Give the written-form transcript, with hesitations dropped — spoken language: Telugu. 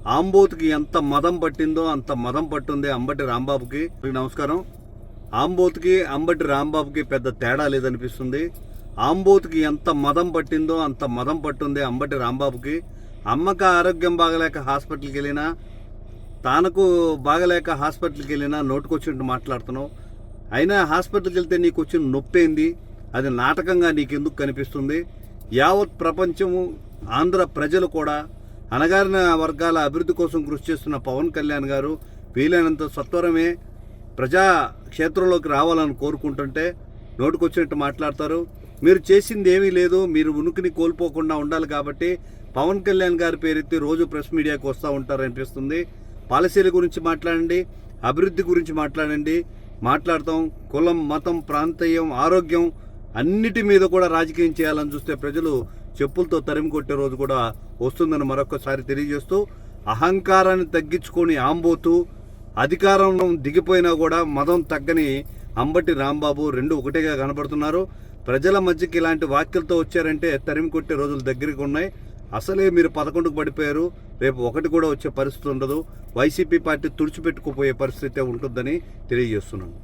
ఆంబోతుకి ఎంత మదం పట్టిందో అంత మదం పట్టుంది అంబటి రాంబాబుకి. నమస్కారం. ఆంబోతుకి అంబటి రాంబాబుకి పెద్ద తేడా లేదనిపిస్తుంది. ఆంబోతుకి ఎంత మదం పట్టిందో అంత మదం పట్టుంది అంబటి రాంబాబుకి. అమ్మకి ఆరోగ్యం బాగలేక హాస్పిటల్కి వెళ్ళినా, తానకు బాగలేక హాస్పిటల్కి వెళ్ళినా నోటుకొచ్చినట్టు మాట్లాడుతున్నావు. అయినా హాస్పిటల్కి వెళ్తే నీకు వచ్చిన నొప్పేంది? అది నాటకంగా నీకెందుకు కనిపిస్తుంది? యావత్ ప్రపంచము, ఆంధ్ర ప్రజలు కూడా అణగారిన వర్గాల అభివృద్ధి కోసం కృషి చేస్తున్న పవన్ కళ్యాణ్ గారు వీలైనంత సత్వరమే ప్రజా క్షేత్రంలోకి రావాలని కోరుకుంటుంటే నోటుకొచ్చినట్టు మాట్లాడతారు. మీరు చేసింది ఏమీ లేదు, మీరు ఉనికిని కోల్పోకుండా ఉండాలి కాబట్టి పవన్ కళ్యాణ్ గారి పేరెత్తి రోజు ప్రెస్ మీడియాకి వస్తూ ఉంటారు అనిపిస్తుంది. పాలసీల గురించి మాట్లాడండి, అభివృద్ధి గురించి మాట్లాడండి. మాట్లాడతాం. కులం, మతం, ప్రాంతీయం, ఆరోగ్యం అన్నిటి మీద కూడా రాజకీయం చేయాలని చూస్తే ప్రజలు చెప్పులతో తరిమి కొట్టే రోజు కూడా వస్తుందని మరొకసారి తెలియజేస్తూ, అహంకారాన్ని తగ్గించుకొని ఆంబోతు అధికారం దిగిపోయినా కూడా మదం తగ్గని అంబటి రాంబాబు రెండు ఒకటేగా కనబడుతున్నారు. ప్రజల మధ్యకి ఇలాంటి వ్యాఖ్యలతో వచ్చారంటే తరిమి కొట్టే రోజులు దగ్గరికి ఉన్నాయి. అసలే మీరు 11కు పడిపోయారు, రేపు 1 కూడా వచ్చే పరిస్థితి ఉండదు. వైసీపీ పార్టీ తుడిచిపెట్టుకుపోయే పరిస్థితి ఉంటుందని తెలియజేస్తున్నాను.